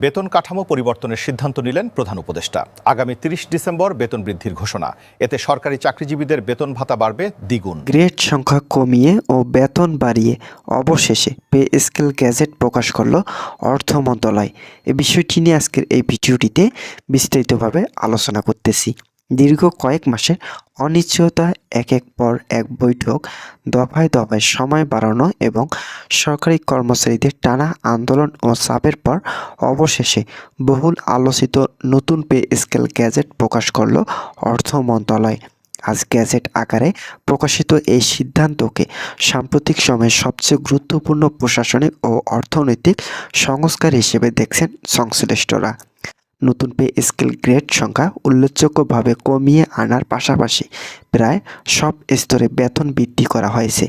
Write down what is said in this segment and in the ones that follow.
বেতন কাঠামো পরিবর্তনের সিদ্ধান্ত নিলেন প্রধান উপদেষ্টা। আগামী ৩০ ডিসেম্বর বেতন বৃদ্ধির ঘোষণা। এতে সরকারি চাকরিজীবীদের বেতন ভাতা বাড়বে দ্বিগুণ। গ্রেড সংখ্যা কমিয়ে ও বেতন বাড়িয়ে অবশেষে পে স্কেল গ্যাজেট প্রকাশ করল অর্থ মন্ত্রণালয়। এই বিষয়টি নিয়ে আজকের এই ভিডিওটিতে বিস্তারিতভাবে আলোচনা করতেছি। দীর্ঘ কয়েক মাসের অনিশ্চয়তা, এক পর এক বৈঠক, দফায় দফায় সময় বাড়ানো এবং সরকারি কর্মচারীদের টানা আন্দোলন ও চাপের পর অবশেষে বহুল আলোচিত নতুন পে স্কেল গ্যাজেট প্রকাশ করল অর্থ মন্ত্রণালয়। আজ গ্যাজেট আকারে প্রকাশিত এই সিদ্ধান্তকে সাম্প্রতিক সময়ে সবচেয়ে গুরুত্বপূর্ণ প্রশাসনিক ও অর্থনৈতিক সংস্কার হিসেবে দেখছেন সংশ্লিষ্টরা। নতুন পে স্কেল গ্রেড সংখ্যা উল্লেখযোগ্যভাবে কমিয়ে আনার পাশাপাশি প্রায় সব স্তরে বেতন বৃদ্ধি করা হয়েছে,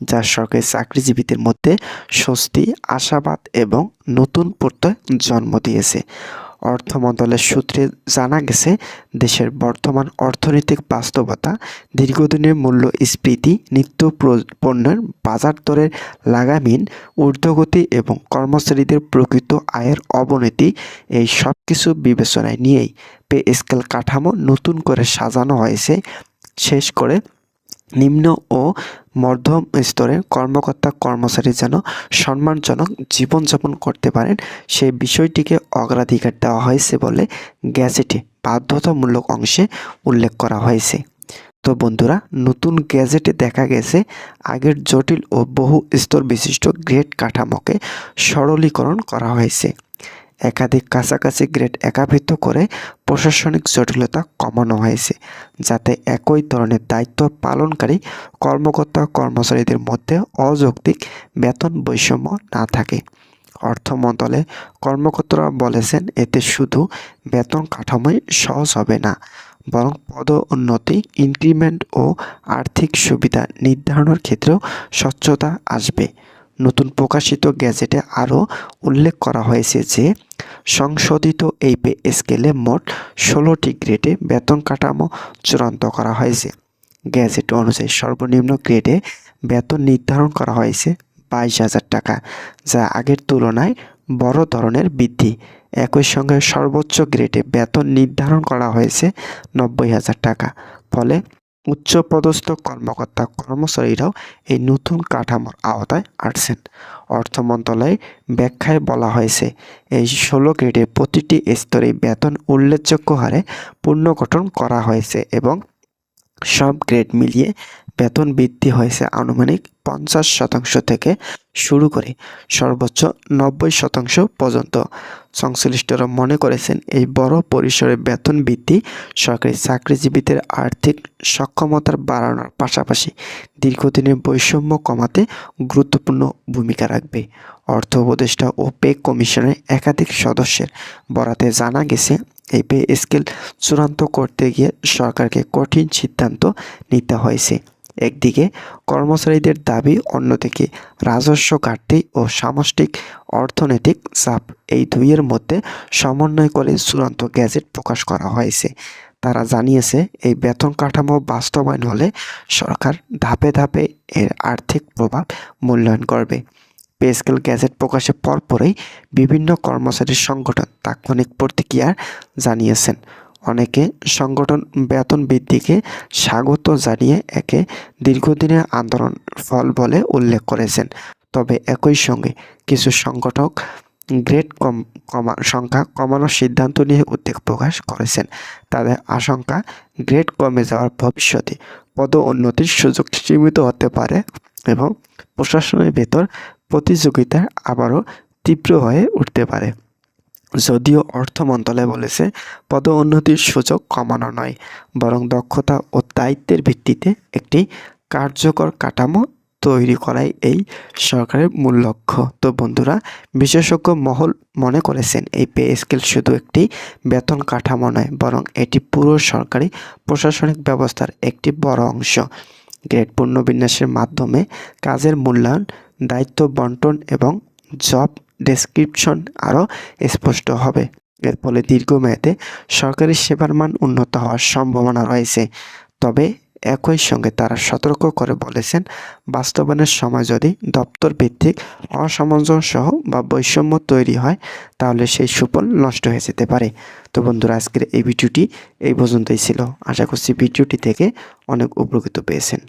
যা সরকারি চাকরিজীবীদের মধ্যে স্বস্তি, আশাবাদ এবং নতুন প্রত্যয় জন্ম দিয়েছে। অর্থ মন্ত্রণালয়ের সূত্রে জানা গেছে, দেশের বর্তমান অর্থনৈতিক বাস্তবতা, দীর্ঘদিনের মূল্যস্ফীতি, নিত্য পণ্যের বাজার দরের লাগামহীন ঊর্ধ্বগতি এবং কর্মচারীদের প্রকৃত আয়ের অবনতি, এই সব কিছু বিবেচনায় নিয়েই পে স্কেল কাঠামো নতুন করে সাজানো হয়েছে। শেষ করে নিম্ন ও মধ্যম স্তরের কর্মকর্তা কর্মচারী যেন সম্মানজনক জীবনযাপন করতে পারেন, সেই বিষয়টিকে অগ্রাধিকার দেওয়া হয়েছে বলে গ্যাজেটে বাধ্যতামূলক অংশে উল্লেখ করা হয়েছে। তো বন্ধুরা, নতুন গ্যাজেটে দেখা গেছে আগের জটিল ও বহু স্তর বিশিষ্ট গ্রেড কাঠামোকে সরলীকরণ করা হয়েছে। একাধিক কাছাকাছি গ্রেড একত্রিত করে প্রশাসনিক জটিলতা কমানো হয়েছে, যাতে একই ধরনের দায়িত্ব পালনকারী কর্মকর্তা কর্মচারীদের মধ্যে অযৌক্তিক বেতন বৈষম্য না থাকে। অর্থ মন্ত্রণালয়ের কর্মকর্তারা বলেছেন, এতে শুধু বেতন কাঠামোই সহজ হবে না, বরং পদোন্নতি, ইনক্রিমেন্ট ও আর্থিক সুবিধা নির্ধারণের ক্ষেত্রেও স্বচ্ছতা আসবে। নতুন প্রকাশিত গ্যাজেটে আরও উল্লেখ করা হয়েছে যে সংশোধিত এই পে স্কেলে মোট 16টি গ্রেডে বেতন কাঠামো চূড়ান্ত করা হয়েছে। গ্যাজেট অনুযায়ী সর্বনিম্ন গ্রেডে বেতন নির্ধারণ করা হয়েছে 22,000 টাকা, যা আগের তুলনায় বড় ধরনের বৃদ্ধি। একই সঙ্গে সর্বোচ্চ গ্রেডে বেতন নির্ধারণ করা হয়েছে 90,000 টাকা। ফলে উচ্চপদস্থ কর্মকর্তা কর্মচারীরাও এই নতুন কাঠামোর আওতায় আসছেন। অর্থ মন্ত্রণালয়ের ব্যাখ্যায় বলা হয়েছে, এই 16 গ্রেডে প্রতিটি স্তরে বেতন উল্লেখযোগ্য হারে পুনর্গঠন করা হয়েছে এবং সব গ্রেড মিলিয়ে বেতন বৃদ্ধি হয়েছে আনুমানিক 50% থেকে শুরু করে সর্বোচ্চ 90% পর্যন্ত। সংশ্লিষ্টরা মনে করেছেন, এই বড় পরিসরে বেতন বৃদ্ধি সরকারি চাকরিজীবীদের আর্থিক সক্ষমতার বাড়ানোর পাশাপাশি দীর্ঘদিনের বৈষম্য কমাতে গুরুত্বপূর্ণ ভূমিকা রাখবে। অর্থ উপদেষ্টা ও পে কমিশনের একাধিক সদস্যের বরাতে জানা গেছে, এই পে স্কেল চূড়ান্ত করতে গিয়ে সরকারকে কঠিন সিদ্ধান্ত নিতে হয়েছে। একদিকে কর্মচারীদের দাবি, অন্যদিকে রাজস্ব ঘাটতি ও সামষ্টিক অর্থনৈতিক চাপ, এই দুইয়ের মধ্যে সমন্বয় করে চূড়ান্ত গ্যাজেট প্রকাশ করা হয়েছে। তারা জানিয়েছে, এই বেতন কাঠামো বাস্তবায়ন হলে সরকার ধাপে ধাপে এর আর্থিক প্রভাব মূল্যায়ন করবে। পে স্কেল গ্যাজেট প্রকাশের পরপরই বিভিন্ন কর্মচারী সংগঠন তাৎক্ষণিক প্রতিক্রিয়া জানিয়েছেন। অনেকে সংগঠন বেতন বৃদ্ধিকে স্বাগত জানিয়ে একে দীর্ঘদিনের আন্দোলন ফল বলে উল্লেখ করেছেন। তবে একই সঙ্গে কিছু সংগঠক গ্রেড সংখ্যা কমানোর সিদ্ধান্ত নিয়ে উদ্বেগ প্রকাশ করেছেন। তাদের আশঙ্কা, গ্রেড কমে যাওয়ার ভবিষ্যতে পদোন্নতির সুযোগ সীমিত হতে পারে এবং প্রশাসনের ভেতর প্রতিযোগিতা আবারও তীব্র হয়ে উঠতে পারে। যদিও অর্থ মন্ত্রণালয় বলেছে, পদোন্নতির সুযোগ কমানো নয়, বরং দক্ষতা ও দায়িত্বের ভিত্তিতে একটি কার্যকর কাঠামো তৈরি করাই এই সরকারের মূল লক্ষ্য। তো বন্ধুরা, বিশেষজ্ঞ মহল মনে করেছেন, এই পে স্কেল শুধু একটি বেতন কাঠামো নয়, বরং এটি পুরো সরকারি প্রশাসনিক ব্যবস্থার একটি বড় অংশ। গ্রেড পুনর্বিন্যাসের মাধ্যমে কাজের মূল্যায়ন, দায়িত্ব বন্টন এবং জব ডেসক্রিপশন আরও স্পষ্ট হবে। এর ফলে দীর্ঘমেয়াদে সরকারি সেবার মান উন্নত হওয়ার সম্ভাবনা রয়েছে। তবে একই সঙ্গে তারা সতর্ক করে বলেছেন, বাস্তবায়নের সময় যদি দপ্তর ভিত্তিক অসামঞ্জস্য বা বৈষম্য তৈরি হয় তাহলে সেই সুফল নষ্ট হয়ে যেতে পারে। তো বন্ধুরা, আজকের এই ভিডিওটি এই পর্যন্তই ছিল। আশা করছি ভিডিওটি থেকে অনেক উপকৃত পেয়েছেন।